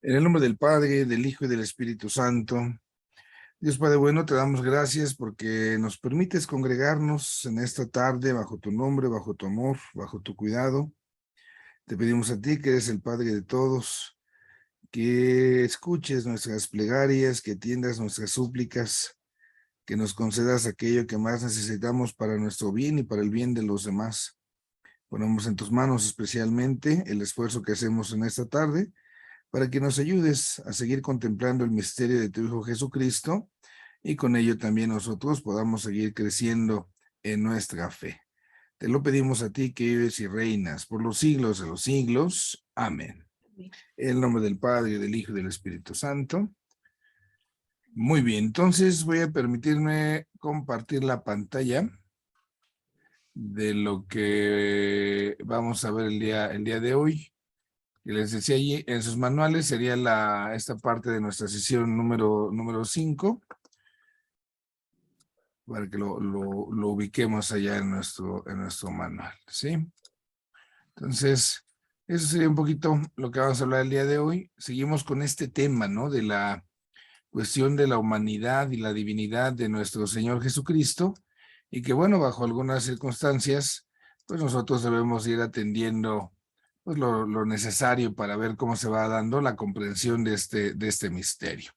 En el nombre del Padre, del Hijo y del Espíritu Santo. Dios Padre bueno, te damos gracias porque nos permites congregarnos en esta tarde bajo tu nombre, bajo tu amor, bajo tu cuidado. Te pedimos a ti, que eres el Padre de todos, que escuches nuestras plegarias, que atiendas nuestras súplicas, que nos concedas aquello que más necesitamos para nuestro bien y para el bien de los demás. Ponemos en tus manos especialmente el esfuerzo que hacemos en esta tarde, para que nos ayudes a seguir contemplando el misterio de tu Hijo Jesucristo y con ello también nosotros podamos seguir creciendo en nuestra fe. Te lo pedimos a ti, que vives y reinas por los siglos de los siglos. Amén. En el nombre del Padre, del Hijo y del Espíritu Santo. Muy bien, entonces voy a permitirme compartir la pantalla de lo que vamos a ver el día de hoy. Y les decía allí, en sus manuales sería esta parte de nuestra sesión número 5, para que lo ubiquemos allá en nuestro manual, ¿sí? Entonces, eso sería un poquito lo que vamos a hablar el día de hoy. Seguimos con este tema, ¿no? De la cuestión de la humanidad y la divinidad de nuestro Señor Jesucristo, y que, bueno, bajo algunas circunstancias, pues nosotros debemos ir atendiendo pues lo necesario para ver cómo se va dando la comprensión de este misterio.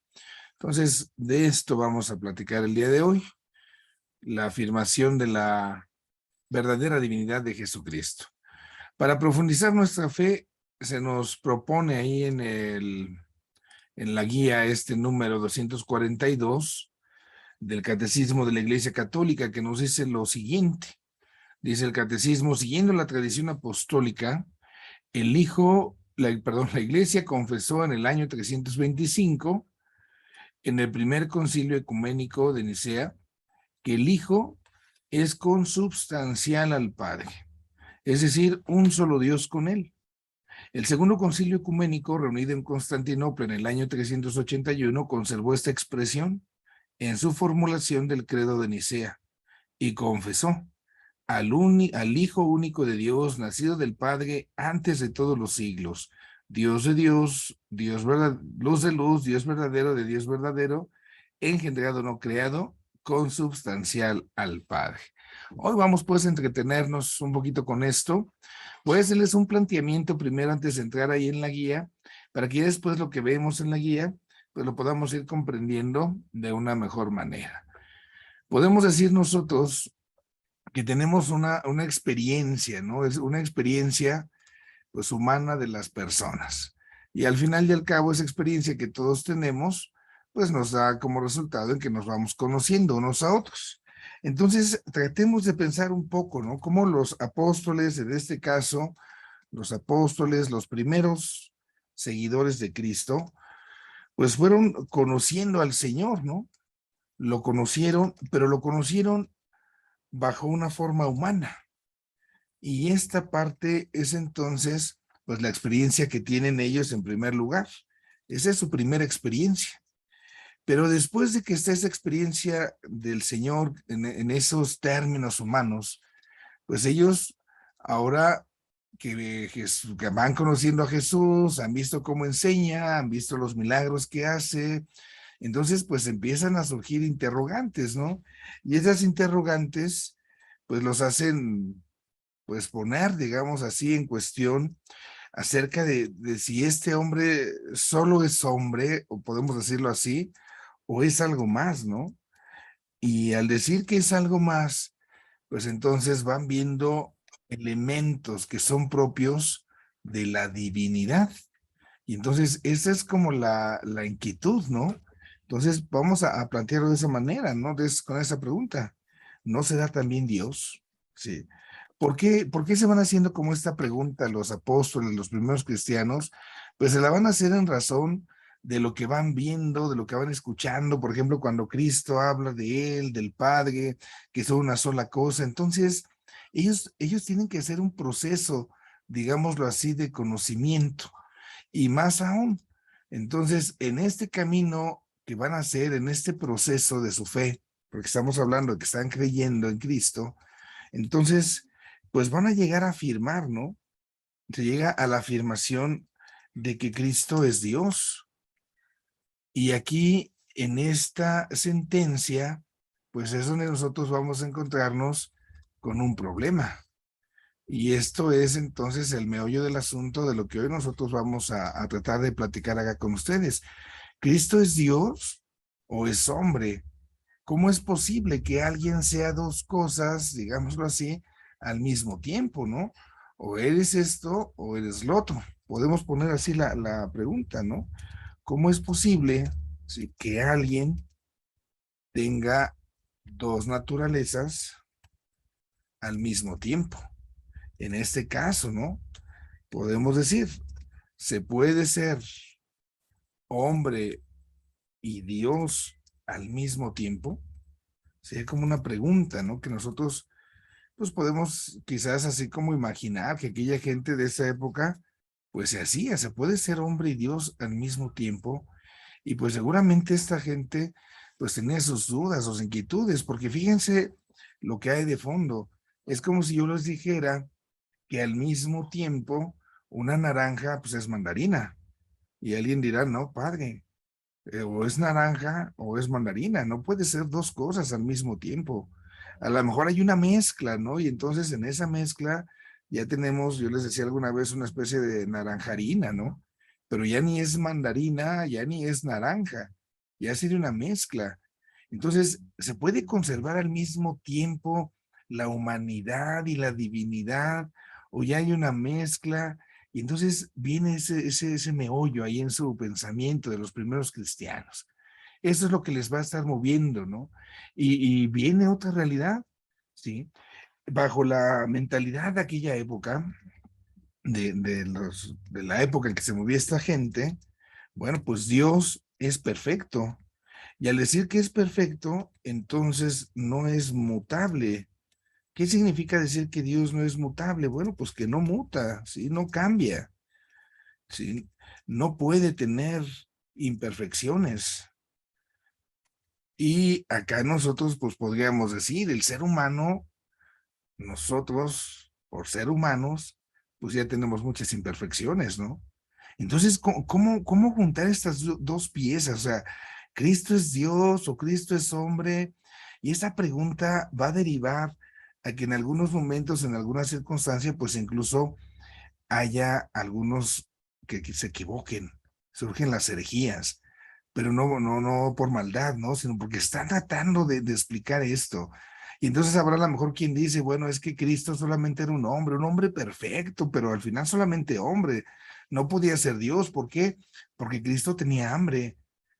Entonces, de esto vamos a platicar el día de hoy, la afirmación de la verdadera divinidad de Jesucristo. Para profundizar nuestra fe, se nos propone ahí en la guía número 242 del Catecismo de la Iglesia Católica, que nos dice lo siguiente. Dice el Catecismo: siguiendo la tradición apostólica, la Iglesia confesó en el año 325, en el primer concilio ecuménico de Nicea, que el Hijo es consubstancial al Padre, es decir, un solo Dios con él. El segundo concilio ecuménico, reunido en Constantinopla en el año 381, conservó esta expresión en su formulación del credo de Nicea y confesó al Hijo único de Dios, nacido del Padre antes de todos los siglos, Dios de Dios, luz de luz, Dios verdadero de Dios verdadero, engendrado no creado, consubstancial al Padre. Hoy vamos pues a entretenernos un poquito con esto. Voy a hacerles un planteamiento primero antes de entrar ahí en la guía, para que después lo que vemos en la guía, pues lo podamos ir comprendiendo de una mejor manera. Podemos decir nosotros que tenemos una experiencia, ¿no? Es una experiencia, pues, humana de las personas. Y al final y al cabo, esa experiencia que todos tenemos, pues nos da como resultado en que nos vamos conociendo unos a otros. Entonces, tratemos de pensar un poco, ¿no? Cómo los apóstoles, en este caso, los apóstoles, los primeros seguidores de Cristo, pues fueron conociendo al Señor, ¿no? Lo conocieron, pero lo conocieron bajo una forma humana. Y esta parte es entonces, pues, la experiencia que tienen ellos en primer lugar. Esa es su primera experiencia. Pero después de que está esa experiencia del Señor en esos términos humanos, pues ellos ahora que van conociendo a Jesús, han visto cómo enseña, han visto los milagros que hace, entonces pues empiezan a surgir interrogantes, ¿no? Y esas interrogantes pues los hacen pues poner, digamos así, en cuestión acerca de si este hombre solo es hombre, o podemos decirlo así, o es algo más, ¿no? Y al decir que es algo más, pues entonces van viendo elementos que son propios de la divinidad. Y entonces esa es como la inquietud, ¿no? Entonces vamos a plantearlo de esa manera, ¿no? Con esa pregunta. ¿No será también Dios? Sí. ¿Por qué se van haciendo como esta pregunta los apóstoles, los primeros cristianos? Pues se la van a hacer en razón de lo que van viendo, de lo que van escuchando. Por ejemplo, cuando Cristo habla de él, del Padre, que son una sola cosa. Entonces, ellos tienen que hacer un proceso, digámoslo así, de conocimiento. Y más aún, entonces, en este camino que van a hacer, en este proceso de su fe, porque estamos hablando de que están creyendo en Cristo, entonces, pues van a llegar a afirmar, ¿no? Se llega a la afirmación de que Cristo es Dios. Y aquí, en esta sentencia, pues es donde nosotros vamos a encontrarnos con un problema. Y esto es entonces el meollo del asunto de lo que hoy nosotros vamos a tratar de platicar acá con ustedes. ¿Cristo es Dios o es hombre? ¿Cómo es posible que alguien sea dos cosas, digámoslo así, al mismo tiempo, ¿no? O eres esto o eres lo otro. Podemos poner así la pregunta, ¿no? ¿Cómo es posible, sí, que alguien tenga dos naturalezas al mismo tiempo? En este caso, ¿no? Podemos decir, ¿se puede ser hombre y Dios al mismo tiempo? Sería como una pregunta, ¿no? Que nosotros, pues podemos quizás así como imaginar que aquella gente de esa época, pues se hacía, se puede ser hombre y Dios al mismo tiempo. Y pues seguramente esta gente, pues tenía sus dudas, sus inquietudes, porque fíjense lo que hay de fondo. Es como si yo les dijera que al mismo tiempo una naranja, pues es mandarina. Y alguien dirá, no, padre, o es naranja o es mandarina, no puede ser dos cosas al mismo tiempo. A lo mejor hay una mezcla, ¿no? Y entonces en esa mezcla ya tenemos, yo les decía alguna vez, una especie de naranjarina, ¿no? Pero ya ni es mandarina, ya ni es naranja, ya sería una mezcla. Entonces, ¿se puede conservar al mismo tiempo la humanidad y la divinidad? ¿O ya hay una mezcla? Y entonces viene ese meollo ahí en su pensamiento de los primeros cristianos. Eso es lo que les va a estar moviendo, ¿no? Y viene otra realidad, ¿sí? Bajo la mentalidad de aquella época, de la época en que se movía esta gente, bueno, pues Dios es perfecto. Y al decir que es perfecto, entonces no es mutable. ¿Qué significa decir que Dios no es mutable? Bueno, pues que no muta, ¿sí? No cambia. ¿Sí? No puede tener imperfecciones. Y acá nosotros, pues podríamos decir, el ser humano, nosotros, por ser humanos, pues ya tenemos muchas imperfecciones, ¿no? Entonces, ¿cómo juntar estas dos piezas? O sea, ¿Cristo es Dios o Cristo es hombre? Y esta pregunta va a derivar a que en algunos momentos, en alguna circunstancia, pues incluso haya algunos que se equivoquen, surgen las herejías, pero no por maldad, ¿no? Sino porque están tratando de explicar esto. Y entonces habrá a lo mejor quien dice, bueno, es que Cristo solamente era un hombre perfecto, pero al final solamente hombre, no podía ser Dios. ¿Por qué? Porque Cristo tenía hambre.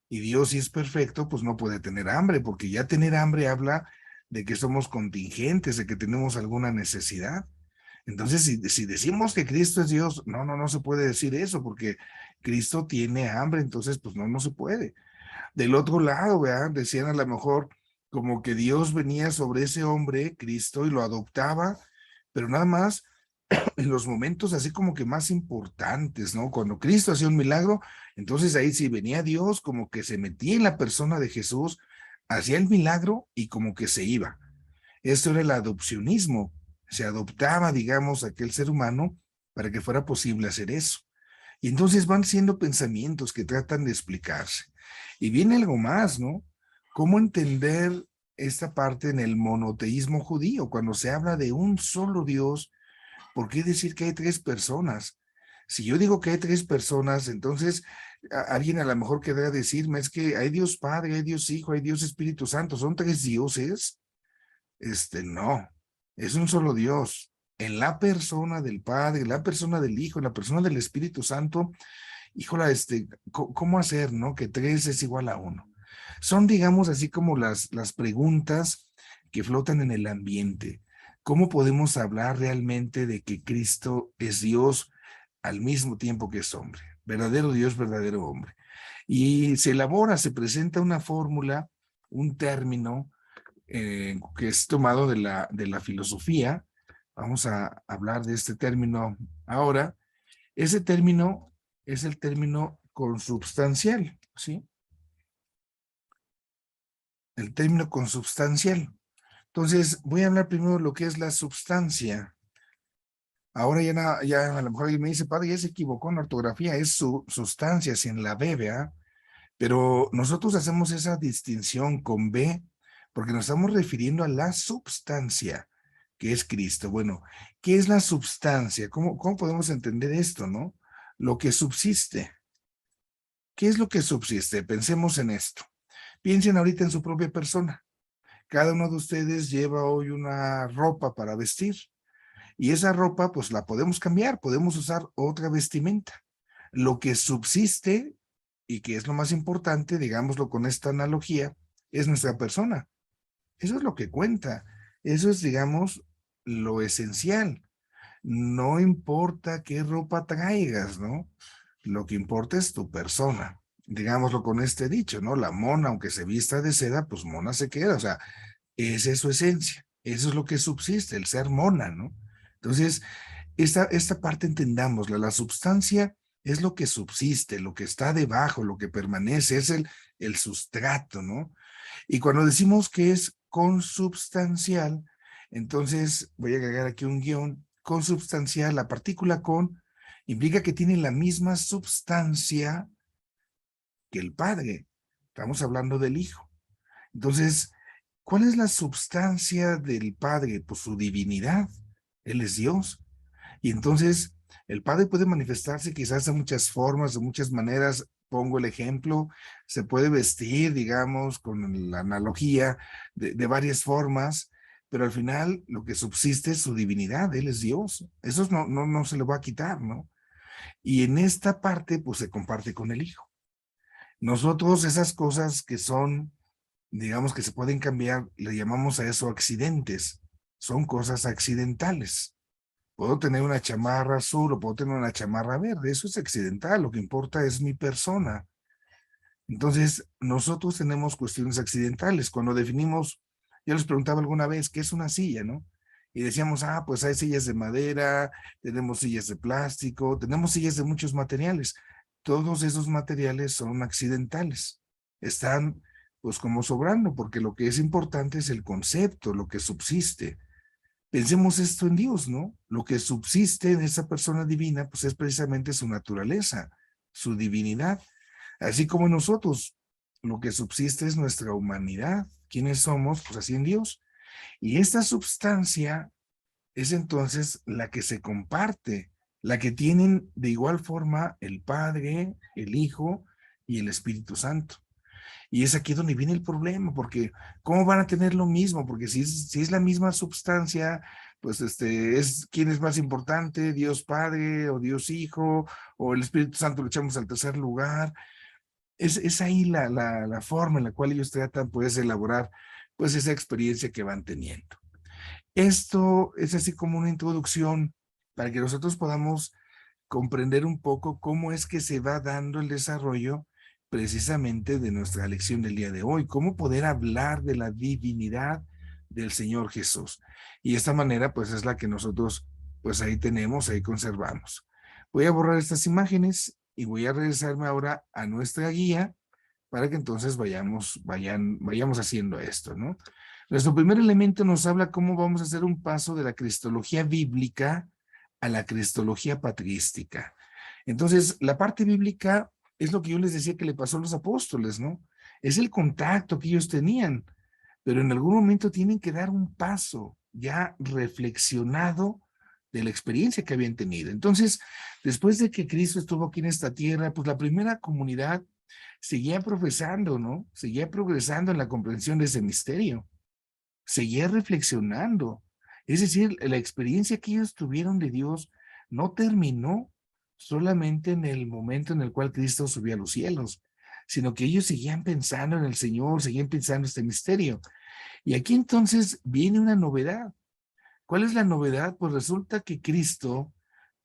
Y Dios, si es perfecto, pues no puede tener hambre, porque ya tener hambre habla de que somos contingentes, de que tenemos alguna necesidad. Entonces, si decimos que Cristo es Dios, no se puede decir eso porque Cristo tiene hambre, entonces pues no se puede. Del otro lado, ¿verdad? Decían a lo mejor como que Dios venía sobre ese hombre, Cristo, y lo adoptaba, pero nada más en los momentos así como que más importantes, ¿no? Cuando Cristo hacía un milagro, entonces ahí sí venía Dios, como que se metía en la persona de Jesús, hacía el milagro y como que se iba. Esto era el adopcionismo. Se adoptaba, digamos, aquel ser humano para que fuera posible hacer eso. Y entonces van siendo pensamientos que tratan de explicarse. Y viene algo más, ¿no? ¿Cómo entender esta parte en el monoteísmo judío? Cuando se habla de un solo Dios, ¿por qué decir que hay tres personas? Si yo digo que hay tres personas, entonces alguien a lo mejor querrá decirme, es que hay Dios Padre, hay Dios Hijo, hay Dios Espíritu Santo, son tres dioses. No, es un solo Dios. En la persona del Padre, en la persona del Hijo, en la persona del Espíritu Santo, híjola, ¿cómo hacer, no? Que tres es igual a uno. Son, digamos, así como las preguntas que flotan en el ambiente. ¿Cómo podemos hablar realmente de que Cristo es Dios al mismo tiempo que es hombre? Verdadero Dios, verdadero hombre. Y se elabora, se presenta una fórmula, un término que es tomado de la filosofía. Vamos a hablar de este término ahora. Ese término es el término consubstancial, ¿sí? El término consubstancial. Entonces, voy a hablar primero de lo que es la substancia. Ahora ya, ya a lo mejor alguien me dice, padre, ya se equivocó en la ortografía, es su sustancia sin la B, ¿verdad? Pero nosotros hacemos esa distinción con B porque nos estamos refiriendo a la substancia que es Cristo. Bueno, ¿qué es la substancia? ¿Cómo podemos entender esto, no? Lo que subsiste. ¿Qué es lo que subsiste? Pensemos en esto. Piensen ahorita en su propia persona. Cada uno de ustedes lleva hoy una ropa para vestir y esa ropa pues la podemos cambiar, podemos usar otra vestimenta. Lo que subsiste y que es lo más importante, digámoslo con esta analogía, es nuestra persona. Eso es lo que cuenta. Eso es, digamos, lo esencial. No importa qué ropa traigas, ¿no? Lo que importa es tu persona. Digámoslo con este dicho, ¿no? La mona, aunque se vista de seda, pues mona se queda. O sea, esa es su esencia. Eso es lo que subsiste, el ser mona, ¿no? Entonces, esta parte entendámosla. La substancia es lo que subsiste, lo que está debajo, lo que permanece, es el sustrato, ¿no? Y cuando decimos que es consubstancial, entonces voy a agregar aquí un guión. Consubstancial, la partícula con implica que tiene la misma substancia que el Padre. Estamos hablando del Hijo. Entonces, ¿cuál es la substancia del Padre? Pues su divinidad. Él es Dios. Y entonces el Padre puede manifestarse quizás de muchas formas, de muchas maneras. Pongo el ejemplo, se puede vestir, digamos, con la analogía de varias formas, pero al final lo que subsiste es su divinidad, Él es Dios. Eso no se le va a quitar, ¿no? Y en esta parte, pues se comparte con el Hijo. Nosotros esas cosas que son, digamos, que se pueden cambiar, le llamamos a eso accidentes. Son cosas accidentales. Puedo tener una chamarra azul o puedo tener una chamarra verde, eso es accidental, lo que importa es mi persona. Entonces, nosotros tenemos cuestiones accidentales. Cuando definimos, yo les preguntaba alguna vez, ¿qué es una silla, no? Y decíamos, pues hay sillas de madera, tenemos sillas de plástico, tenemos sillas de muchos materiales. Todos esos materiales son accidentales. Están, pues, como sobrando, porque lo que es importante es el concepto, lo que subsiste. Pensemos esto en Dios, ¿no? Lo que subsiste en esa persona divina, pues es precisamente su naturaleza, su divinidad. Así como en nosotros, lo que subsiste es nuestra humanidad. ¿Quiénes somos? Pues así en Dios. Y esta substancia es entonces la que se comparte, la que tienen de igual forma el Padre, el Hijo y el Espíritu Santo. Y es aquí donde viene el problema, porque ¿cómo van a tener lo mismo? Porque si es la misma substancia, pues es quién es más importante, Dios Padre o Dios Hijo o el Espíritu Santo lo echamos al tercer lugar. Es ahí la forma en la cual ellos tratan pues de elaborar pues esa experiencia que van teniendo. Esto es así como una introducción para que nosotros podamos comprender un poco cómo es que se va dando el desarrollo precisamente de nuestra lección del día de hoy, cómo poder hablar de la divinidad del Señor Jesús. Y esta manera, pues es la que nosotros, pues ahí tenemos, ahí conservamos. Voy a borrar estas imágenes y voy a regresarme ahora a nuestra guía para que entonces vayamos haciendo esto, ¿no? Nuestro primer elemento nos habla cómo vamos a hacer un paso de la cristología bíblica a la cristología patrística. Entonces, la parte bíblica es lo que yo les decía que le pasó a los apóstoles, ¿no? Es el contacto que ellos tenían, pero en algún momento tienen que dar un paso ya reflexionado de la experiencia que habían tenido. Entonces, después de que Cristo estuvo aquí en esta tierra, pues la primera comunidad seguía profesando, ¿no? Seguía progresando en la comprensión de ese misterio, seguía reflexionando. Es decir, la experiencia que ellos tuvieron de Dios no terminó solamente en el momento en el cual Cristo subió a los cielos, sino que ellos seguían pensando en el Señor, seguían pensando en este misterio. Y aquí entonces viene una novedad. ¿Cuál es la novedad? Pues resulta que Cristo,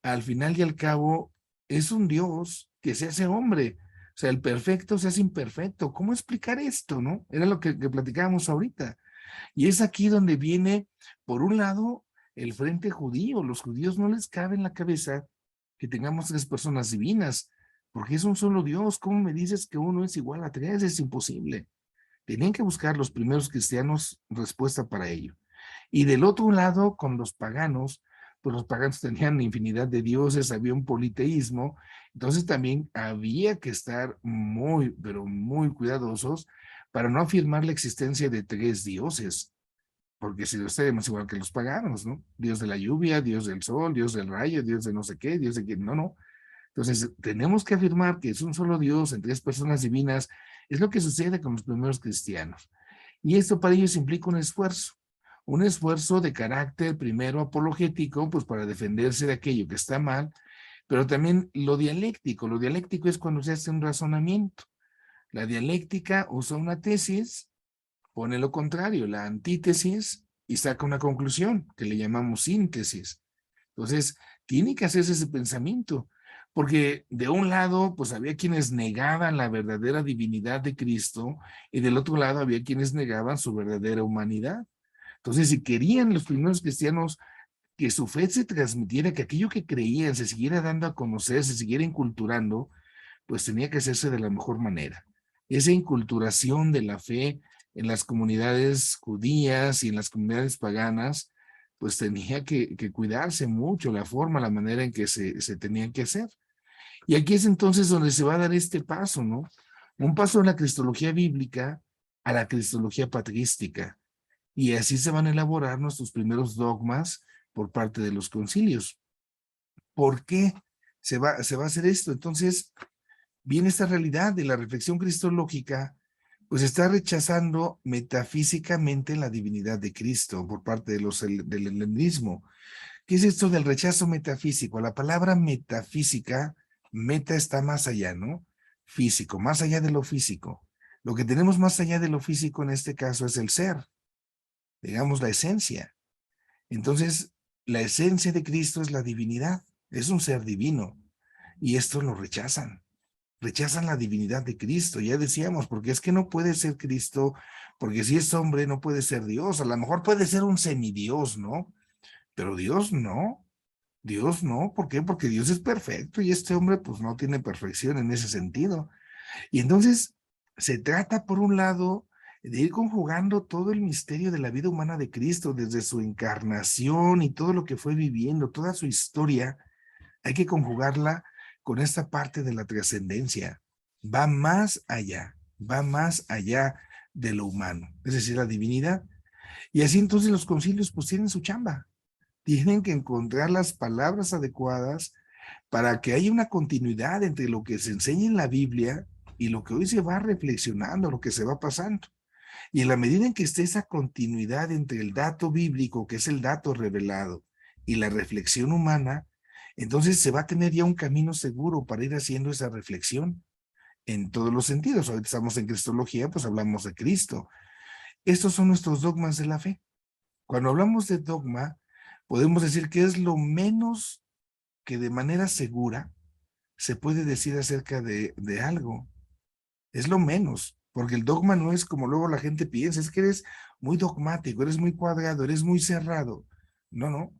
al final y al cabo, es un Dios que se hace hombre. O sea, el perfecto se hace imperfecto. ¿Cómo explicar esto, no? Era lo que platicábamos ahorita. Y es aquí donde viene, por un lado, el frente judío. Los judíos no les cabe en la cabeza que tengamos tres personas divinas, porque es un solo Dios. ¿Cómo me dices que uno es igual a tres? Es imposible. Tenían que buscar los primeros cristianos respuesta para ello. Y del otro lado, con los paganos, pues los paganos tenían infinidad de dioses, había un politeísmo, entonces también había que estar muy, pero muy cuidadosos para no afirmar la existencia de tres dioses, porque si no estaríamos igual que los paganos, ¿no? Dios de la lluvia, Dios del sol, Dios del rayo, Dios de no sé qué, Dios de quién, no, no. Entonces, tenemos que afirmar que es un solo Dios en tres personas divinas. Es lo que sucede con los primeros cristianos. Y esto para ellos implica un esfuerzo de carácter primero apologético, pues para defenderse de aquello que está mal, pero también lo dialéctico es cuando se hace un razonamiento. La dialéctica usa una tesis, pone lo contrario, la antítesis, y saca una conclusión que le llamamos síntesis. Entonces, tiene que hacerse ese pensamiento, porque de un lado, pues había quienes negaban la verdadera divinidad de Cristo, y del otro lado había quienes negaban su verdadera humanidad. Entonces, si querían los primeros cristianos que su fe se transmitiera, que aquello que creían se siguiera dando a conocer, se siguiera inculturando, pues tenía que hacerse de la mejor manera. Esa inculturación de la fe en las comunidades judías y en las comunidades paganas, pues tenía que cuidarse mucho la forma, la manera en que se tenían que hacer. Y aquí es entonces donde se va a dar este paso, ¿no? Un paso de la cristología bíblica a la cristología patrística. Y así se van a elaborar nuestros primeros dogmas por parte de los concilios. ¿Por qué se va a hacer esto? Entonces, viene esta realidad de la reflexión cristológica, pues está rechazando metafísicamente la divinidad de Cristo por parte del helenismo. ¿Qué es esto del rechazo metafísico? La palabra metafísica, meta está más allá, ¿no? Físico, más allá de lo físico. Lo que tenemos más allá de lo físico en este caso es el ser, digamos la esencia. Entonces, la esencia de Cristo es la divinidad, es un ser divino, y esto lo rechazan la divinidad de Cristo, ya decíamos, porque es que no puede ser Cristo, porque si es hombre no puede ser Dios, a lo mejor puede ser un semidios, ¿no? Pero Dios no, ¿por qué? Porque Dios es perfecto y este hombre pues no tiene perfección en ese sentido. Y entonces se trata por un lado de ir conjugando todo el misterio de la vida humana de Cristo, desde su encarnación y todo lo que fue viviendo, toda su historia, hay que conjugarla con esta parte de la trascendencia. Va más allá de lo humano, es decir, la divinidad. Y así entonces los concilios pues tienen su chamba, tienen que encontrar las palabras adecuadas para que haya una continuidad entre lo que se enseña en la Biblia y lo que hoy se va reflexionando, lo que se va pasando. Y en la medida en que esté esa continuidad entre el dato bíblico, que es el dato revelado, y la reflexión humana, entonces se va a tener ya un camino seguro para ir haciendo esa reflexión en todos los sentidos. Ahorita estamos en Cristología, pues hablamos de Cristo. Estos son nuestros dogmas de la fe. Cuando hablamos de dogma, podemos decir que es lo menos que de manera segura se puede decir acerca de algo. Es lo menos, porque el dogma no es como luego la gente piensa, es que eres muy dogmático, eres muy cuadrado, eres muy cerrado. No, no.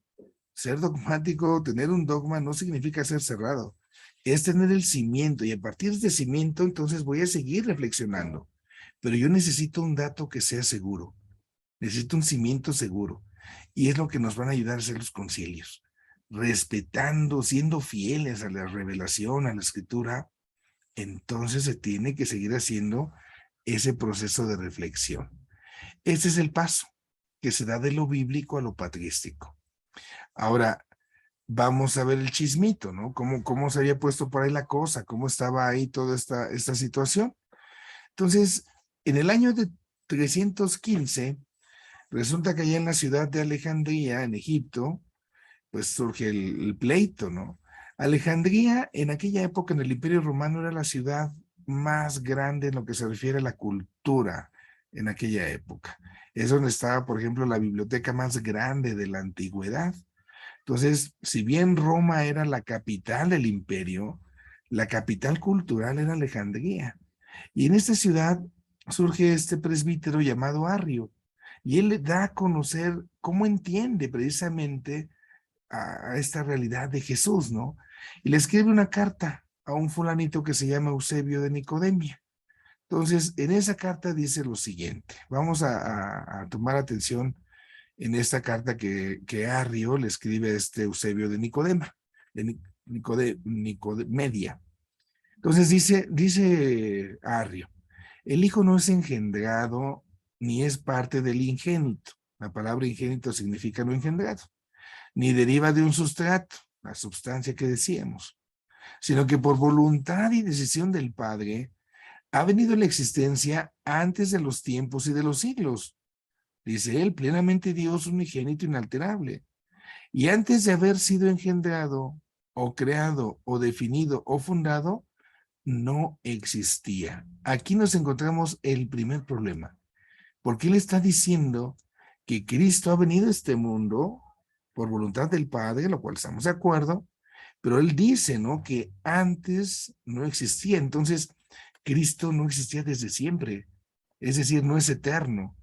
Ser dogmático, tener un dogma no significa ser cerrado. Es tener el cimiento y a partir de ese cimiento entonces voy a seguir reflexionando. Pero yo necesito un dato que sea seguro. Necesito un cimiento seguro. Y es lo que nos van a ayudar a hacer los concilios. Respetando, siendo fieles a la revelación, a la escritura, entonces se tiene que seguir haciendo ese proceso de reflexión. Ese es el paso que se da de lo bíblico a lo patrístico. Ahora, vamos a ver el chismito, ¿no? ¿Cómo se había puesto por ahí la cosa? ¿Cómo estaba ahí toda esta situación? Entonces, en el año de 315, resulta que allá en la ciudad de Alejandría, en Egipto, pues surge el pleito, ¿no? Alejandría en aquella época en el Imperio Romano era la ciudad más grande en lo que se refiere a la cultura en aquella época. Es donde estaba, por ejemplo, la biblioteca más grande de la antigüedad. Entonces, si bien Roma era la capital del imperio, la capital cultural era Alejandría. Y en esta ciudad surge este presbítero llamado Arrio, y él le da a conocer cómo entiende precisamente a esta realidad de Jesús, ¿no? Y le escribe una carta a un fulanito que se llama Eusebio de Nicodemia. Entonces, en esa carta dice lo siguiente, vamos a tomar atención en esta carta que Arrio le escribe a este Eusebio de Nicodema, de Nicomedia. Entonces dice Arrio, el hijo no es engendrado ni es parte del ingénito. La palabra ingénito significa lo engendrado, ni deriva de un sustrato, la sustancia que decíamos, sino que por voluntad y decisión del Padre ha venido a la existencia antes de los tiempos y de los siglos. Dice él, plenamente Dios, unigénito inalterable. Y antes de haber sido engendrado, o creado, o definido, o fundado, no existía. Aquí nos encontramos el primer problema, porque él está diciendo que Cristo ha venido a este mundo por voluntad del Padre, lo cual estamos de acuerdo, pero él dice, ¿no? Que antes no existía. Entonces, Cristo no existía desde siempre, es decir, no es eterno.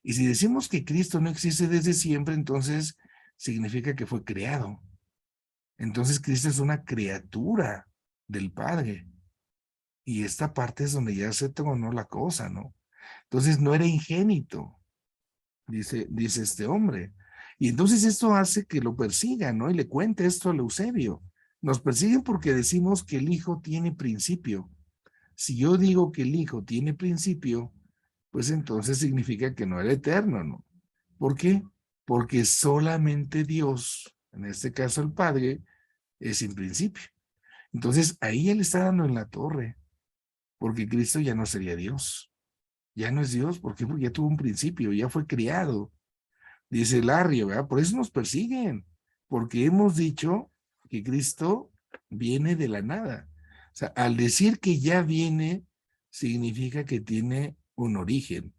Y si decimos que Cristo no existe desde siempre, entonces significa que fue creado. Entonces, Cristo es una criatura del Padre. Y esta parte es donde ya se tronó la cosa, ¿no? Entonces, no era ingénito, dice este hombre. Y entonces esto hace que lo persigan, ¿no? Y le cuente esto a Eusebio. Nos persiguen porque decimos que el hijo tiene principio. Si yo digo que el hijo tiene principio, pues entonces significa que no era eterno, ¿no? ¿Por qué? Porque solamente Dios, en este caso el Padre, es sin principio. Entonces ahí él está dando en la torre, porque Cristo ya no sería Dios. Ya no es Dios, ¿por qué? Porque ya tuvo un principio, ya fue criado. Dice Larry, ¿verdad? Por eso nos persiguen, porque hemos dicho que Cristo viene de la nada. O sea, al decir que ya viene, significa que tiene un origen,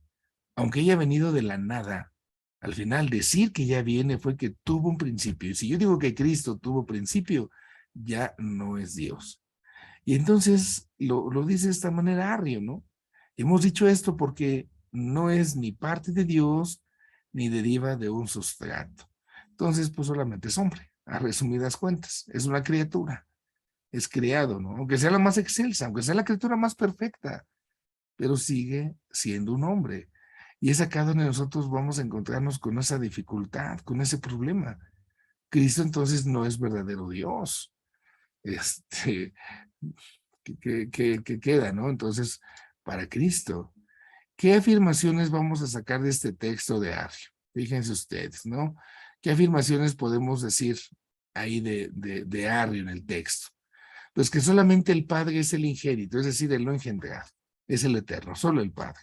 aunque haya venido de la nada. Al final, decir que ya viene fue que tuvo un principio. Y si yo digo que Cristo tuvo principio, ya no es Dios. Y entonces lo dice de esta manera Arrio, ¿no? Hemos dicho esto porque no es ni parte de Dios ni deriva de un sustrato. Entonces, pues solamente es hombre, a resumidas cuentas. Es una criatura, es creado, ¿no? Aunque sea la más excelsa, aunque sea la criatura más perfecta, pero sigue siendo un hombre. Y es acá donde nosotros vamos a encontrarnos con esa dificultad, con ese problema. Cristo entonces no es verdadero Dios. Este, que queda, ¿no? Entonces, para Cristo, ¿qué afirmaciones vamos a sacar de este texto de Arrio? Fíjense ustedes, ¿no? ¿Qué afirmaciones podemos decir ahí de Arrio en el texto? Pues que solamente el Padre es el ingénito, es decir, el no engendrado, es el eterno, solo el Padre.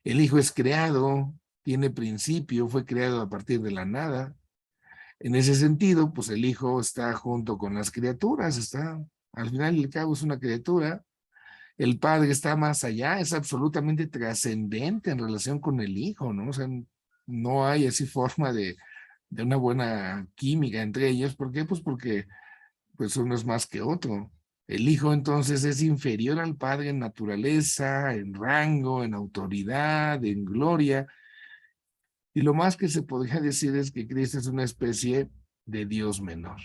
El Hijo es creado, tiene principio, fue creado a partir de la nada. En ese sentido, pues el Hijo está junto con las criaturas, está, al final y al cabo es una criatura. El Padre está más allá, es absolutamente trascendente en relación con el Hijo, ¿no? O sea, no hay así forma de una buena química entre ellos. ¿Por qué? Pues porque pues uno es más que otro. El Hijo entonces es inferior al Padre en naturaleza, en rango, en autoridad, en gloria. Y lo más que se podría decir es que Cristo es una especie de Dios menor.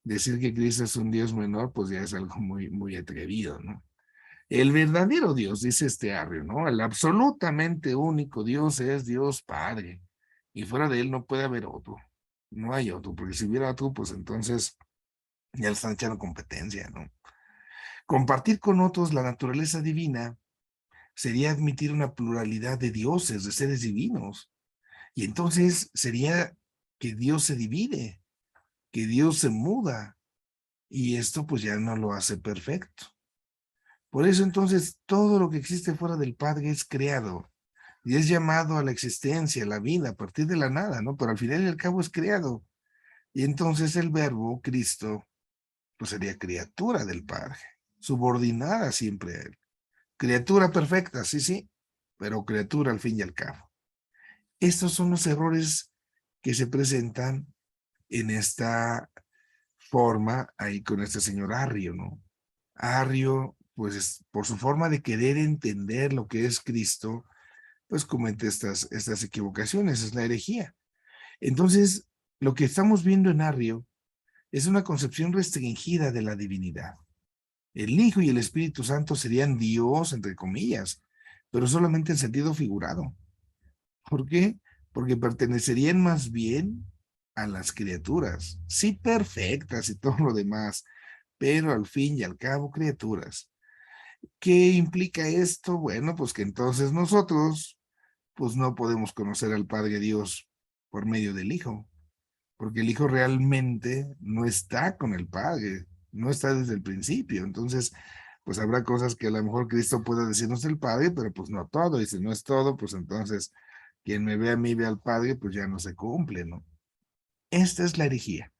Decir que Cristo es un Dios menor, pues ya es algo muy atrevido, ¿no? El verdadero Dios, dice este Arrio, ¿no? El absolutamente único Dios es Dios Padre. Y fuera de él no puede haber otro. No hay otro, porque si hubiera otro, pues entonces ya le están echando competencia, ¿no? Compartir con otros la naturaleza divina sería admitir una pluralidad de dioses, de seres divinos. Y entonces sería que Dios se divide, que Dios se muda. Y esto pues ya no lo hace perfecto. Por eso entonces todo lo que existe fuera del Padre es creado y es llamado a la existencia, a la vida, a partir de la nada, ¿no? Pero al final y al cabo es creado. Y entonces el verbo, Cristo, pues sería criatura del Padre, subordinada siempre a Él. Criatura perfecta, sí, sí, pero criatura al fin y al cabo. Estos son los errores que se presentan en esta forma ahí con este señor Arrio, ¿no? Arrio, pues por su forma de querer entender lo que es Cristo, pues comete estas equivocaciones, es la herejía. Entonces, lo que estamos viendo en Arrio es una concepción restringida de la divinidad. El Hijo y el Espíritu Santo serían Dios, entre comillas, pero solamente en sentido figurado. ¿Por qué? porque pertenecerían más bien a las criaturas, sí perfectas y todo lo demás, pero al fin y al cabo criaturas. ¿Qué implica esto? Bueno, pues que entonces nosotros, pues no podemos conocer al Padre Dios por medio del Hijo, porque el Hijo realmente no está con el Padre, no está desde el principio. Entonces, pues habrá cosas que a lo mejor Cristo pueda decirnos del Padre, pero pues no todo, y si no es todo, pues entonces quien me ve a mí ve al Padre, pues ya no se cumple, ¿no? Esta es la herejía.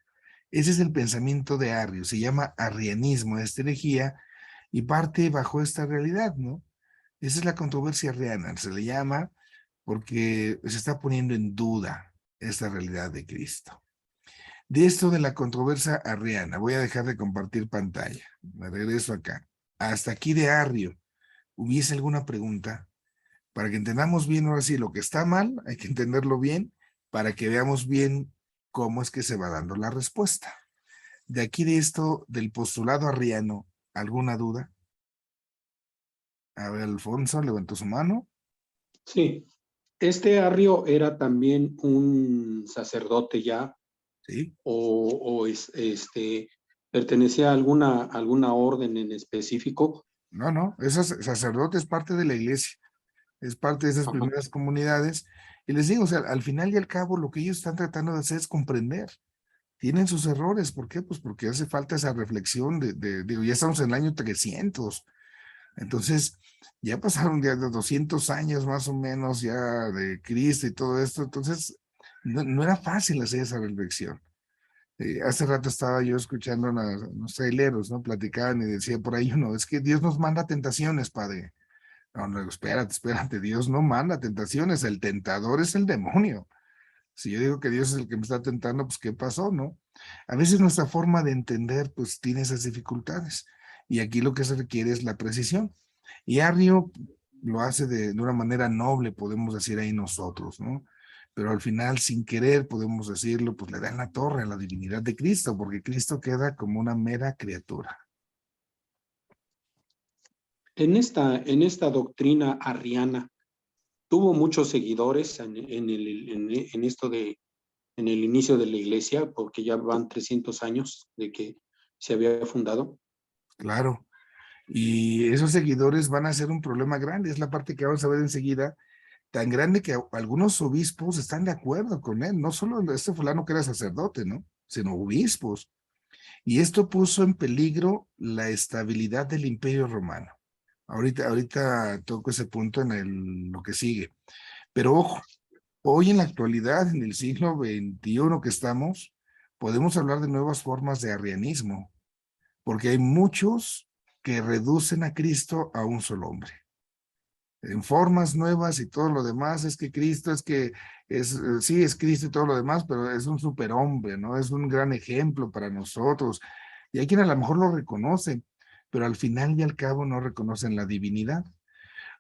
Ese es el pensamiento de Arrio, se llama arrianismo, esta herejía, y parte bajo esta realidad, ¿no? Esa es la controversia arriana, se le llama porque se está poniendo en duda esta realidad de Cristo. De esto de la controversia arriana, voy a dejar de compartir pantalla, me regreso acá. Hasta aquí de Arrio, ¿hubiese alguna pregunta? Para que entendamos bien ahora sí lo que está mal, hay que entenderlo bien, para que veamos bien cómo es que se va dando la respuesta. De aquí de esto, del postulado arriano, ¿alguna duda? A ver, Alfonso levantó su mano. Sí, este Arrio era también un sacerdote ya, Sí. pertenecía a alguna orden en específico. No, ese sacerdote es parte de la iglesia, es parte de esas Ajá. primeras comunidades. Y les digo, o sea, al final y al cabo, lo que ellos están tratando de hacer es comprender. Tienen sus errores, ¿por qué? Pues porque hace falta esa reflexión digo, ya estamos en el año 300. Entonces, ya pasaron ya de 200 años más o menos ya de Cristo y todo esto, entonces no era fácil hacer esa reflexión. Hace rato estaba yo escuchando a los traileros, ¿no? Platicaban y decía por ahí uno, es que Dios nos manda tentaciones, padre. No, no, espérate, Dios no manda tentaciones, el tentador es el demonio. Si yo digo que Dios es el que me está tentando, pues ¿qué pasó, no? A veces nuestra forma de entender, pues tiene esas dificultades. Y aquí lo que se requiere es la precisión. Y Arrio lo hace de una manera noble, podemos decir ahí nosotros, ¿no? Pero al final, sin querer, podemos decirlo, pues le da en la torre a la divinidad de Cristo, porque Cristo queda como una mera criatura. En esta doctrina arriana, tuvo muchos seguidores en el inicio de la iglesia, porque ya van 300 años de que se había fundado. Claro. Y esos seguidores van a ser un problema grande, es la parte que vamos a ver enseguida, tan grande que algunos obispos están de acuerdo con él, no solo este fulano que era sacerdote, ¿no? Sino obispos. Y esto puso en peligro la estabilidad del Imperio Romano. Ahorita toco ese punto en lo que sigue. Pero ojo, hoy en la actualidad, en el siglo XXI que estamos, podemos hablar de nuevas formas de arrianismo, porque hay muchos que reducen a Cristo a un solo hombre en formas nuevas y todo lo demás, es que Cristo es que sí, es Cristo y todo lo demás, pero es un superhombre, ¿no? Es un gran ejemplo para nosotros. Y hay quien a lo mejor lo reconoce, pero al final y al cabo no reconocen la divinidad.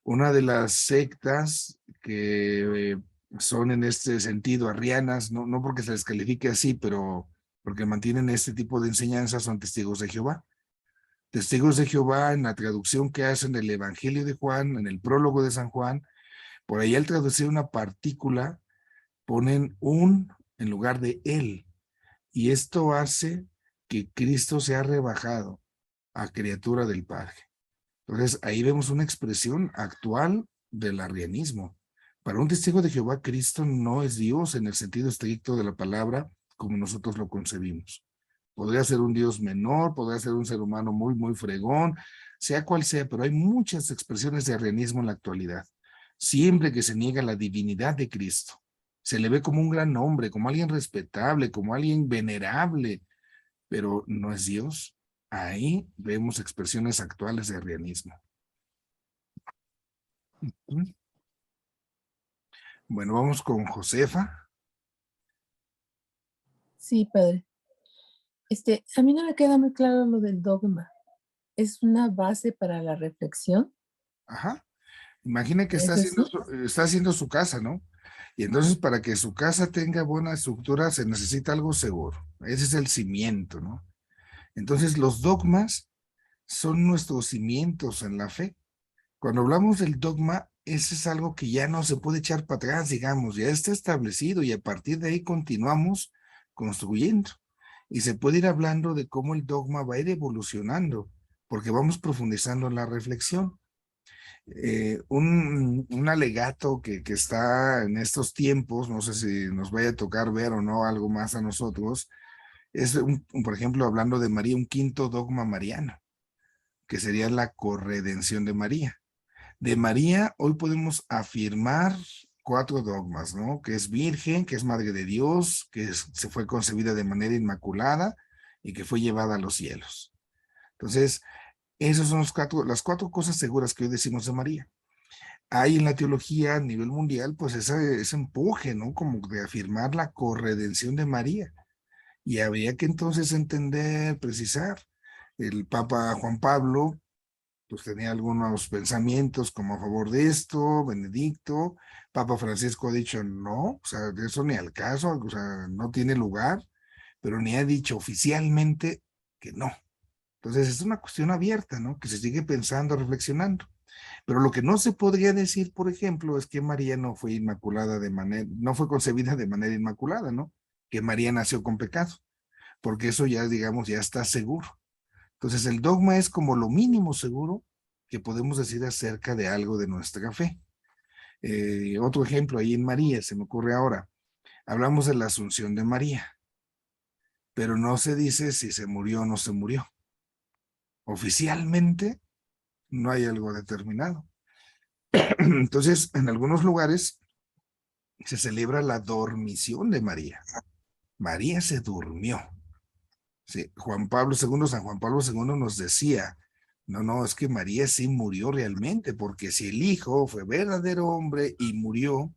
Una de las sectas que son en este sentido arrianas, no porque se les califique así, pero porque mantienen este tipo de enseñanzas, son testigos de Jehová. Testigos de Jehová, en la traducción que hacen del Evangelio de Juan, en el prólogo de San Juan, por ahí al traducir una partícula, ponen un en lugar de él. Y esto hace que Cristo sea rebajado a criatura del Padre. Entonces, ahí vemos una expresión actual del arrianismo. Para un testigo de Jehová, Cristo no es Dios en el sentido estricto de la palabra como nosotros lo concebimos. Podría ser un Dios menor, podría ser un ser humano muy, muy fregón, sea cual sea, pero hay muchas expresiones de arrianismo en la actualidad. Siempre que se niega la divinidad de Cristo, se le ve como un gran hombre, como alguien respetable, como alguien venerable, pero no es Dios. Ahí vemos expresiones actuales de arrianismo. Bueno, vamos con Josefa. Sí, padre. A mí no me queda muy claro lo del dogma. ¿Es una base para la reflexión? Ajá. Imagine que ¿Es así? está haciendo su casa, ¿no? Y entonces para que su casa tenga buena estructura se necesita algo seguro. Ese es el cimiento, ¿no? Entonces los dogmas son nuestros cimientos en la fe. Cuando hablamos del dogma, eso es algo que ya no se puede echar para atrás, digamos, ya está establecido y a partir de ahí continuamos construyendo. Y se puede ir hablando de cómo el dogma va a ir evolucionando, porque vamos profundizando en la reflexión. Un alegato que está en estos tiempos, no sé si nos vaya a tocar ver o no algo más a nosotros, es, por ejemplo, hablando de María, un quinto dogma mariano, que sería la corredención de María. De María, hoy podemos afirmar cuatro dogmas, ¿no? Que es virgen, que es madre de Dios, se fue concebida de manera inmaculada y que fue llevada a los cielos. Entonces, esas son las cuatro cosas seguras que hoy decimos de María. Hay en la teología a nivel mundial, pues ese empuje, ¿no? Como de afirmar la corredención de María. Y habría que entonces entender, precisar. El Papa Juan Pablo pues tenía algunos pensamientos como a favor de esto, Benedicto, Papa Francisco ha dicho no, o sea, de eso ni al caso, o sea, no tiene lugar, pero ni ha dicho oficialmente que no. Entonces es una cuestión abierta, ¿no? Que se sigue pensando, reflexionando. Pero lo que no se podría decir, por ejemplo, es que María no fue inmaculada no fue concebida de manera inmaculada, ¿no? Que María nació con pecado, porque eso ya, digamos, ya está seguro. Entonces, el dogma es como lo mínimo seguro que podemos decir acerca de algo de nuestra fe. Otro ejemplo ahí en María, se me ocurre ahora. Hablamos de la asunción de María, pero no se dice si se murió o no se murió. Oficialmente no hay algo determinado. Entonces, en algunos lugares se celebra la dormición de María. María se durmió. Sí, San Juan Pablo II nos decía, no, es que María sí murió realmente, porque si el hijo fue verdadero hombre y murió,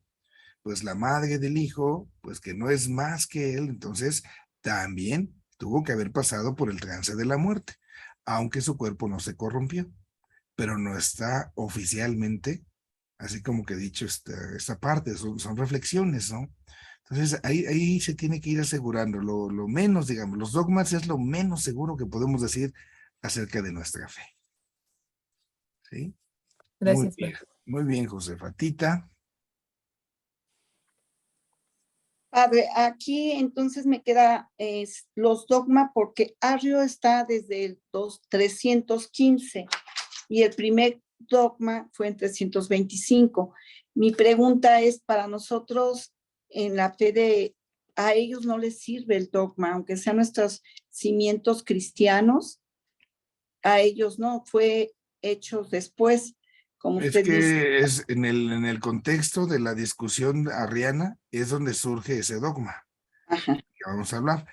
pues la madre del hijo, pues que no es más que él, entonces también tuvo que haber pasado por el trance de la muerte, aunque su cuerpo no se corrompió, pero no está oficialmente, así como que dicho esta parte, son reflexiones, ¿no? Entonces ahí se tiene que ir asegurando, lo menos, digamos, los dogmas es lo menos seguro que podemos decir acerca de nuestra fe. ¿Sí? Gracias, padre. Muy bien, Josefa. Tita. Padre, aquí entonces me queda los dogmas porque Arrio está desde el 315 y el primer dogma fue en 325. Mi pregunta es para nosotros en la fe a ellos no les sirve el dogma, aunque sean nuestros cimientos cristianos, a ellos no, fue hechos después, como Es usted dice. que es en el contexto de la discusión arriana es donde surge ese dogma. Ajá. Que vamos a hablar.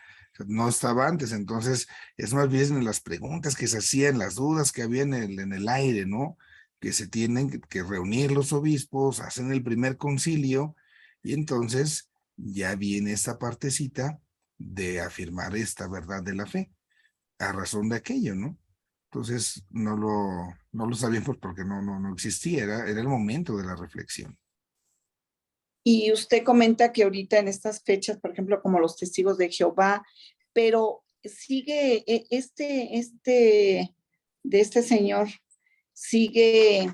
No estaba antes, entonces es más bien en las preguntas que se hacían, las dudas que había en el aire, ¿no? Que se tienen que reunir los obispos, hacen el primer concilio y entonces ya viene esta partecita de afirmar esta verdad de la fe, a razón de aquello, ¿no? Entonces no lo sabíamos porque no existía, era el momento de la reflexión. Y usted comenta que ahorita en estas fechas, por ejemplo, como los testigos de Jehová, pero sigue de este señor, sigue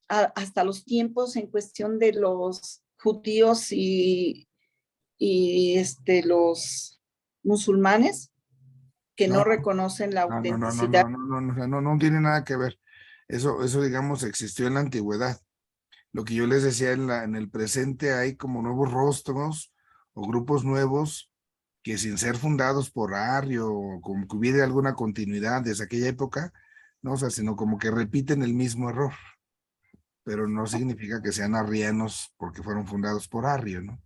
hasta los tiempos en cuestión de los judíos y los musulmanes que no reconocen la autenticidad. No tiene nada que ver. Eso digamos existió en la antigüedad. Lo que yo les decía en el presente hay como nuevos rostros o grupos nuevos que sin ser fundados por Arrio o como que hubiera alguna continuidad desde aquella época, no, o sea, sino como que repiten el mismo error, pero no significa que sean arrianos porque fueron fundados por Arrio, ¿no?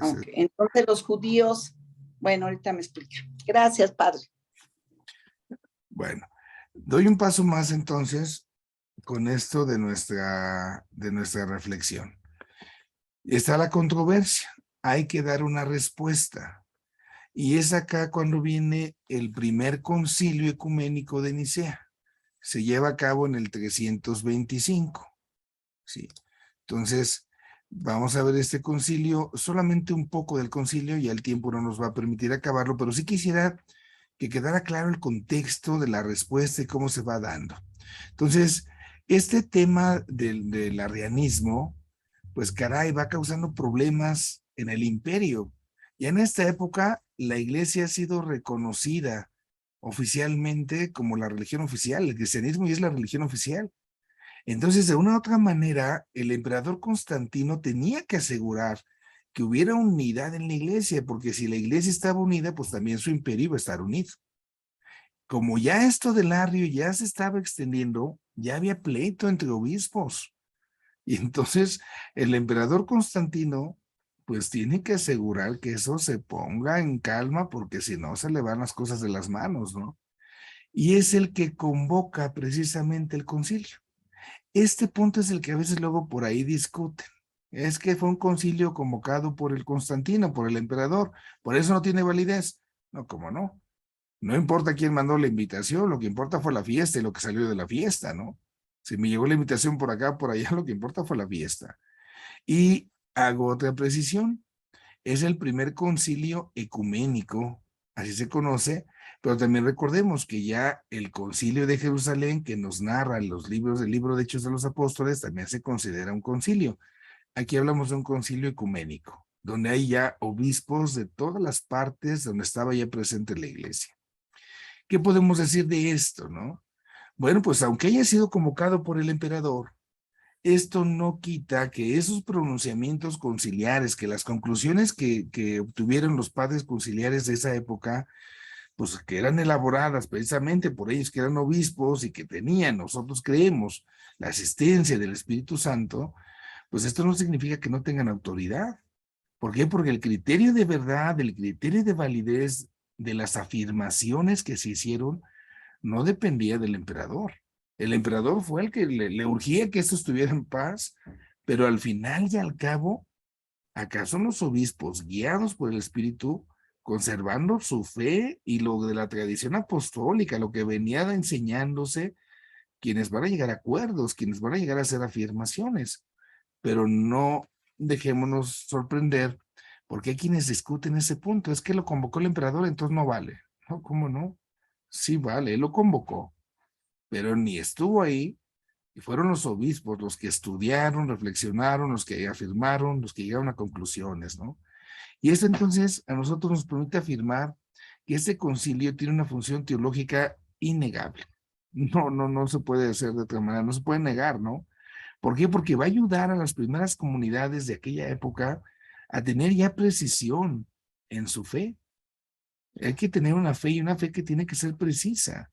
Okay. Entonces los judíos, bueno, ahorita me explica. Gracias, padre. Bueno, doy un paso más entonces con esto de nuestra reflexión. Está la controversia, hay que dar una respuesta. Y es acá cuando viene el primer concilio ecuménico de Nicea. Se lleva a cabo en el 325. ¿Sí? Entonces, vamos a ver este concilio, solamente un poco del concilio, ya el tiempo no nos va a permitir acabarlo, pero sí quisiera que quedara claro el contexto de la respuesta y cómo se va dando. Entonces, Este tema del arrianismo, pues caray, va causando problemas en el imperio. Ya en esta época, la iglesia ha sido reconocida oficialmente como la religión oficial. El cristianismo ya es la religión oficial. Entonces, de una u otra manera, el emperador Constantino tenía que asegurar que hubiera unidad en la iglesia, porque si la iglesia estaba unida, pues también su imperio iba a estar unido. Como ya esto del arrio ya se estaba extendiendo, ya había pleito entre obispos. Y entonces el emperador Constantino, pues tiene que asegurar que eso se ponga en calma, porque si no se le van las cosas de las manos, ¿no? Y es el que convoca precisamente el concilio. Este punto es el que a veces luego por ahí discuten. Es que fue un concilio convocado por el Constantino, por el emperador, por eso no tiene validez. No, ¿cómo no? No importa quién mandó la invitación, lo que importa fue la fiesta y lo que salió de la fiesta, ¿no? Si me llegó la invitación por acá, por allá, lo que importa fue la fiesta. Y hago otra precisión. Es el primer concilio ecuménico, así se conoce, pero también recordemos que ya el concilio de Jerusalén, que nos narra los libros del libro de Hechos de los Apóstoles, también se considera un concilio. Aquí hablamos de un concilio ecuménico, donde hay ya obispos de todas las partes donde estaba ya presente la iglesia. ¿Qué podemos decir de esto, no? Bueno, pues aunque haya sido convocado por el emperador, esto no quita que esos pronunciamientos conciliares, que las conclusiones que obtuvieron los padres conciliares de esa época, pues que eran elaboradas precisamente por ellos que eran obispos y que tenían, nosotros creemos, la asistencia del Espíritu Santo, pues esto no significa que no tengan autoridad. ¿Por qué? Porque el criterio de verdad, el criterio de validez de las afirmaciones que se hicieron, no dependía del emperador. El emperador fue el que le urgía que esto estuviera en paz, pero al final y al cabo, ¿acaso los obispos, guiados por el Espíritu, conservando su fe y lo de la tradición apostólica, lo que venía enseñándose, quienes van a llegar a acuerdos, quienes van a llegar a hacer afirmaciones? Pero no dejémonos sorprender, porque hay quienes discuten ese punto. Es que lo convocó el emperador, entonces no vale. No, ¿cómo no? Sí vale, él lo convocó, pero ni estuvo ahí, y fueron los obispos los que estudiaron, reflexionaron, los que afirmaron, los que llegaron a conclusiones, ¿no? Y esto entonces a nosotros nos permite afirmar que este concilio tiene una función teológica innegable. No se puede hacer de otra manera, no se puede negar, ¿no? ¿Por qué? Porque va a ayudar a las primeras comunidades de aquella época a tener ya precisión en su fe. Hay que tener una fe y una fe que tiene que ser precisa,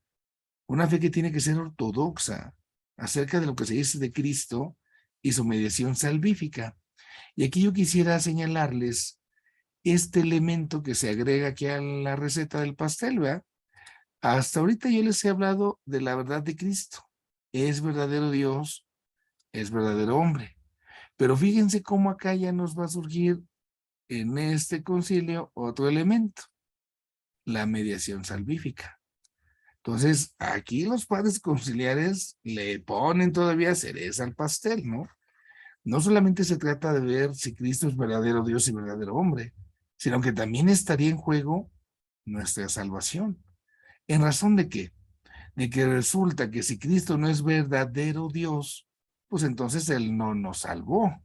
una fe que tiene que ser ortodoxa acerca de lo que se dice de Cristo y su mediación salvífica. Y aquí yo quisiera señalarles este elemento que se agrega aquí a la receta del pastel, ¿verdad? Hasta ahorita yo les he hablado de la verdad de Cristo. Es verdadero Dios, es verdadero hombre. Pero fíjense cómo acá ya nos va a surgir en este concilio otro elemento, la mediación salvífica. Entonces, aquí los padres conciliares le ponen todavía cereza al pastel, ¿no? No solamente se trata de ver si Cristo es verdadero Dios y verdadero hombre, sino que también estaría en juego nuestra salvación. ¿En razón de qué? De que resulta que si Cristo no es verdadero Dios, pues entonces Él no nos salvó,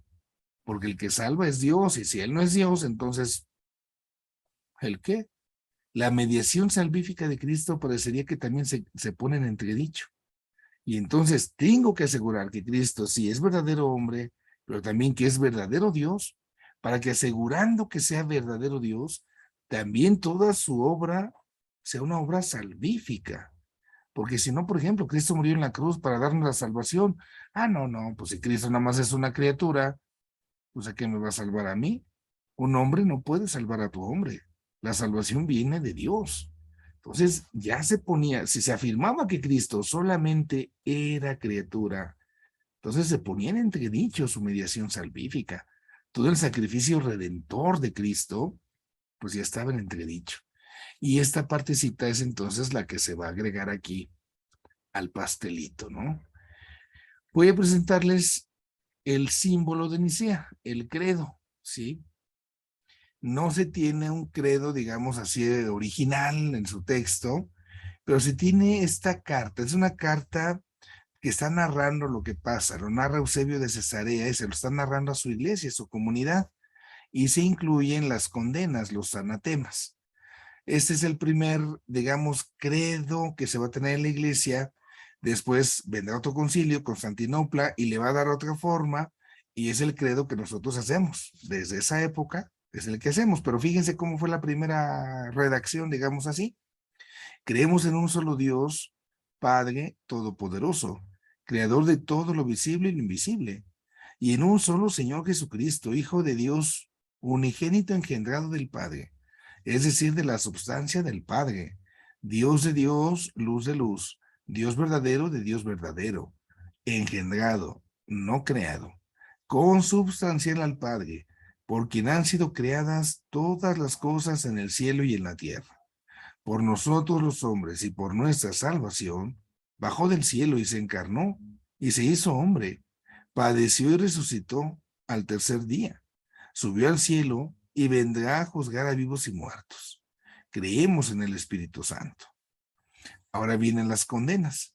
porque el que salva es Dios, y si Él no es Dios, entonces, ¿el qué? La mediación salvífica de Cristo parecería que también se pone en entredicho. Y entonces tengo que asegurar que Cristo sí es verdadero hombre, pero también que es verdadero Dios, para que asegurando que sea verdadero Dios, también toda su obra sea una obra salvífica. Porque si no, por ejemplo, Cristo murió en la cruz para darnos la salvación. Ah, no, pues si Cristo nada más es una criatura, pues ¿a qué me va a salvar a mí? Un hombre no puede salvar a tu hombre. La salvación viene de Dios. Entonces ya se ponía, si se afirmaba que Cristo solamente era criatura, entonces se ponía en entredicho su mediación salvífica. Todo el sacrificio redentor de Cristo, pues ya estaba en entredicho. Y esta partecita es entonces la que se va a agregar aquí al pastelito, ¿no? Voy a presentarles el símbolo de Nicea, el credo, ¿sí? No se tiene un credo, digamos así, original en su texto, pero se tiene esta carta. Es una carta que está narrando lo que pasa, lo narra Eusebio de Cesarea y se lo está narrando a su iglesia, a su comunidad, y se incluyen las condenas, los anatemas. Este es el primer, digamos, credo que se va a tener en la iglesia. Después vendrá otro concilio, Constantinopla, y le va a dar otra forma, y es el credo que nosotros hacemos. Desde esa época es el que hacemos, pero fíjense cómo fue la primera redacción, digamos así. Creemos en un solo Dios, Padre Todopoderoso, Creador de todo lo visible y lo invisible, y en un solo Señor Jesucristo, Hijo de Dios, unigénito engendrado del Padre, es decir, de la substancia del Padre, Dios de Dios, luz de luz, Dios verdadero de Dios verdadero, engendrado, no creado, consubstancial al Padre, por quien han sido creadas todas las cosas en el cielo y en la tierra. Por nosotros los hombres y por nuestra salvación, bajó del cielo y se encarnó y se hizo hombre, padeció y resucitó al tercer día, subió al cielo y vendrá a juzgar a vivos y muertos. Creemos en el Espíritu Santo. Ahora vienen las condenas.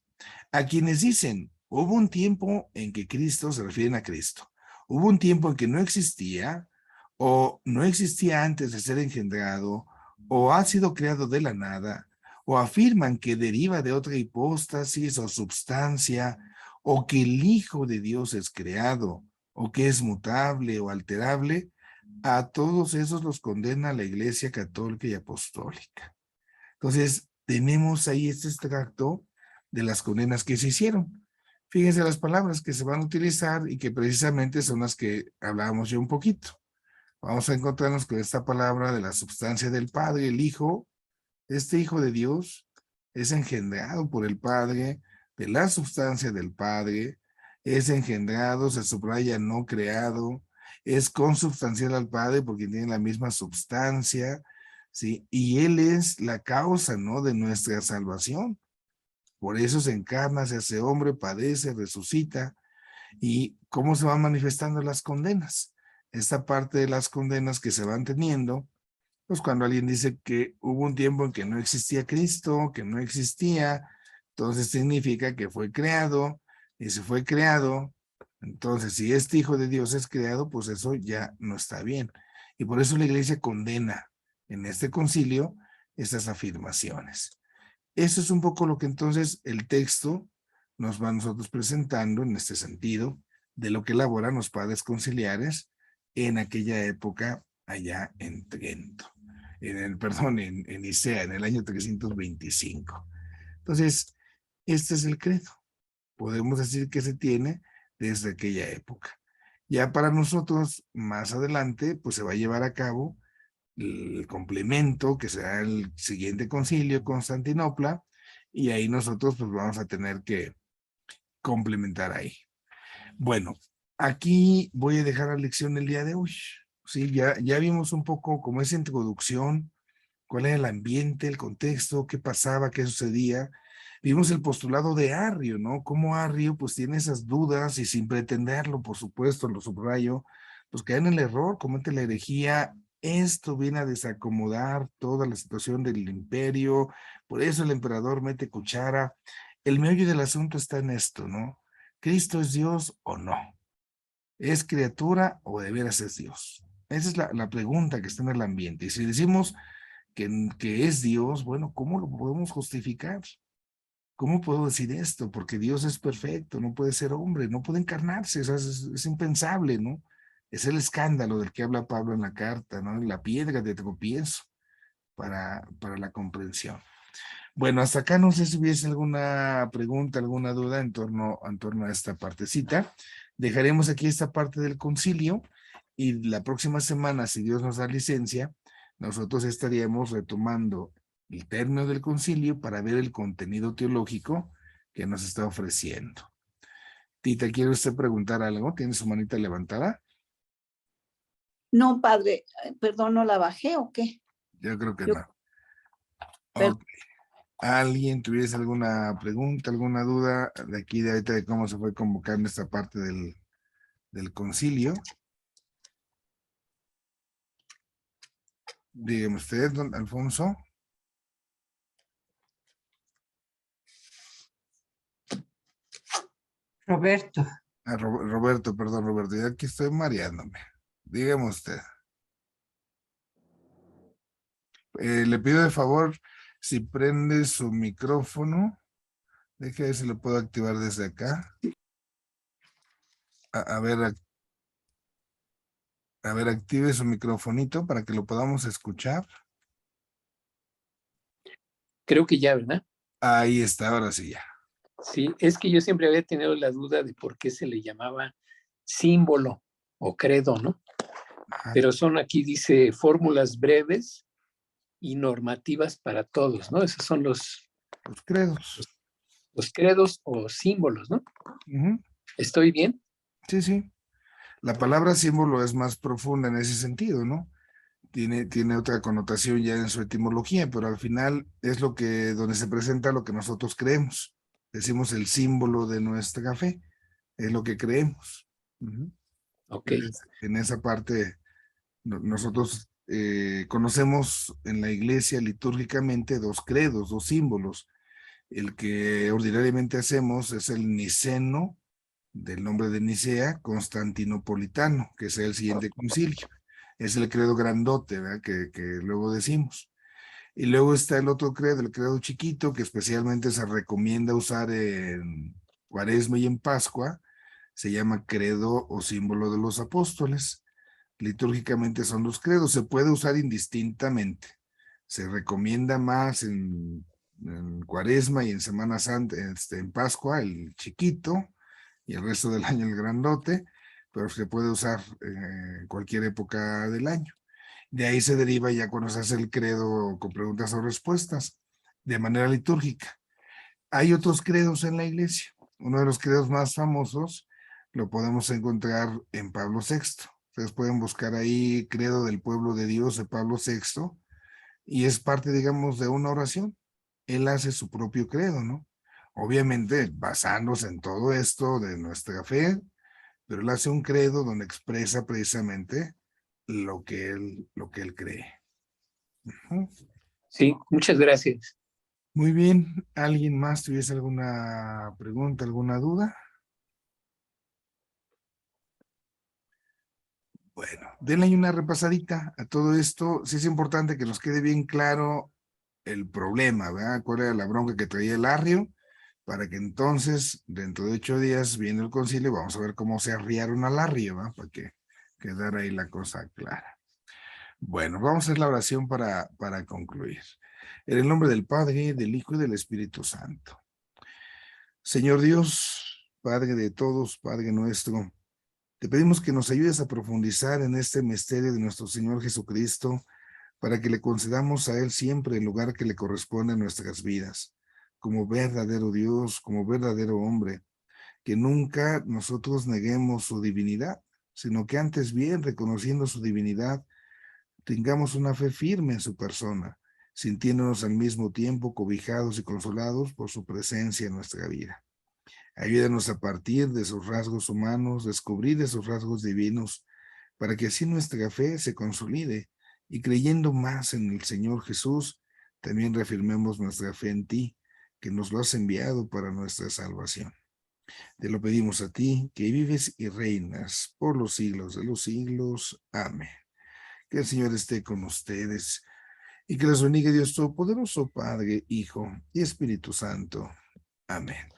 A quienes dicen, hubo un tiempo en que Cristo, se refieren a Cristo, hubo un tiempo en que no existía o no existía antes de ser engendrado o ha sido creado de la nada o afirman que deriva de otra hipóstasis o substancia o que el Hijo de Dios es creado o que es mutable o alterable, a todos esos los condena la Iglesia Católica y Apostólica. Entonces, tenemos ahí este extracto de las condenas que se hicieron. Fíjense las palabras que se van a utilizar y que precisamente son las que hablábamos ya un poquito. Vamos a encontrarnos con esta palabra de la substancia del Padre, el Hijo. Este Hijo de Dios es engendrado por el Padre, de la substancia del Padre, es engendrado, se subraya no creado, es consubstancial al Padre porque tiene la misma substancia, ¿sí? Y Él es la causa, ¿no?, de nuestra salvación. Por eso se encarna, se hace hombre, padece, resucita. ¿Y cómo se van manifestando las condenas? Esta parte de las condenas que se van teniendo, pues cuando alguien dice que hubo un tiempo en que no existía Cristo, que no existía, entonces significa que fue creado, y si fue creado, entonces si este Hijo de Dios es creado, pues eso ya no está bien. Y por eso la iglesia condena en este concilio estas afirmaciones. Eso es un poco lo que entonces el texto nos va a nosotros presentando en este sentido de lo que elaboran los padres conciliares en aquella época allá en Trento, en Nicea, en el año 325. Entonces, este es el credo. Podemos decir que se tiene desde aquella época. Ya para nosotros, más adelante, pues se va a llevar a cabo el complemento, que será el siguiente concilio, Constantinopla, y ahí nosotros pues vamos a tener que complementar ahí. Bueno, aquí voy a dejar la lección el día de hoy. Sí, ya vimos un poco como esa introducción, cuál era el ambiente, el contexto, qué pasaba, qué sucedía. Vimos el postulado de Arrio, ¿no? Cómo Arrio pues tiene esas dudas y sin pretenderlo, por supuesto, lo subrayo, pues cae en el error, comete la herejía. Esto viene a desacomodar toda la situación del imperio, por eso el emperador mete cuchara. El meollo del asunto está en esto, ¿no? ¿Cristo es Dios o no? ¿Es criatura o de veras es Dios? Esa es la pregunta que está en el ambiente. Y si decimos que es Dios, bueno, ¿cómo lo podemos justificar? ¿Cómo puedo decir esto? Porque Dios es perfecto, no puede ser hombre, no puede encarnarse, o sea, es impensable, ¿no? Es el escándalo del que habla Pablo en la carta, ¿no? La piedra de tropiezo para la comprensión. Bueno, hasta acá no sé si hubiese alguna pregunta, alguna duda en torno a esta partecita. Dejaremos aquí esta parte del concilio y la próxima semana, si Dios nos da licencia, nosotros estaríamos retomando el término del concilio para ver el contenido teológico que nos está ofreciendo. Tita, ¿quiere usted preguntar algo? ¿Tiene su manita levantada? No, padre, perdón, ¿no la bajé o qué? Yo creo que Yo- no. per- Ok. ¿Alguien tuviese alguna pregunta, alguna duda de aquí de ahorita de cómo se fue convocando esta parte del concilio? Dígame usted, don Alfonso. Roberto. Roberto, perdón, Roberto, ya aquí estoy mareándome. Dígame usted. Le pido de favor, si prende su micrófono, déjeme ver si lo puedo activar desde acá. A ver, active su microfonito para que lo podamos escuchar. Creo que ya, ¿verdad? Ahí está, ahora sí ya. Sí, es que yo siempre había tenido la duda de por qué se le llamaba símbolo o credo, ¿no? Ajá. Pero son, aquí dice, fórmulas breves y normativas para todos, ¿no? Esos son los credos o símbolos, ¿no? Ujú. ¿Estoy bien? Sí, sí. La palabra símbolo es más profunda en ese sentido, ¿no? Tiene otra connotación ya en su etimología, pero al final es donde se presenta lo que nosotros creemos. Decimos el símbolo de nuestra fe, es lo que creemos. Ujú. Ok. En esa parte, nosotros conocemos en la iglesia litúrgicamente dos credos, dos símbolos. El que ordinariamente hacemos es el niceno, del nombre de Nicea, constantinopolitano, que es el siguiente concilio. Es el credo grandote, ¿verdad? Que luego decimos. Y luego está el otro credo, el credo chiquito, que especialmente se recomienda usar en Cuaresma y en Pascua. Se llama credo o símbolo de los apóstoles. Litúrgicamente son los credos, se puede usar indistintamente. Se recomienda más en Cuaresma y en Semana Santa, en Pascua, el chiquito, y el resto del año el grandote, pero se puede usar en cualquier época del año. De ahí se deriva ya cuando se hace el credo con preguntas o respuestas, de manera litúrgica. Hay otros credos en la iglesia. Uno de los credos más famosos lo podemos encontrar en Pablo VI. Ustedes pueden buscar ahí credo del pueblo de Dios de Pablo VI y es parte, digamos, de una oración. Él hace su propio credo, ¿no? Obviamente basándose en todo esto de nuestra fe, pero él hace un credo donde expresa precisamente lo que él cree. Ujú. Sí, muchas gracias. Muy bien. ¿Alguien más tuviese alguna pregunta, alguna duda? Bueno, denle una repasadita a todo esto. Sí es importante que nos quede bien claro el problema, ¿verdad? ¿Cuál era la bronca que traía el arrio? Para que entonces, dentro de 8 días, viene el concilio, vamos a ver cómo se arriaron al arrio, ¿verdad? Para que quedara ahí la cosa clara. Bueno, vamos a hacer la oración para concluir. En el nombre del Padre, del Hijo y del Espíritu Santo. Señor Dios, Padre de todos, Padre nuestro, te pedimos que nos ayudes a profundizar en este misterio de nuestro Señor Jesucristo para que le concedamos a Él siempre el lugar que le corresponde en nuestras vidas, como verdadero Dios, como verdadero hombre, que nunca nosotros neguemos su divinidad, sino que antes bien, reconociendo su divinidad, tengamos una fe firme en su persona, sintiéndonos al mismo tiempo cobijados y consolados por su presencia en nuestra vida. Ayúdanos a partir de sus rasgos humanos, descubrir esos rasgos divinos, para que así nuestra fe se consolide y creyendo más en el Señor Jesús, también reafirmemos nuestra fe en ti, que nos lo has enviado para nuestra salvación. Te lo pedimos a ti, que vives y reinas por los siglos de los siglos. Amén. Que el Señor esté con ustedes y que les bendiga Dios Todopoderoso, Padre, Hijo y Espíritu Santo. Amén.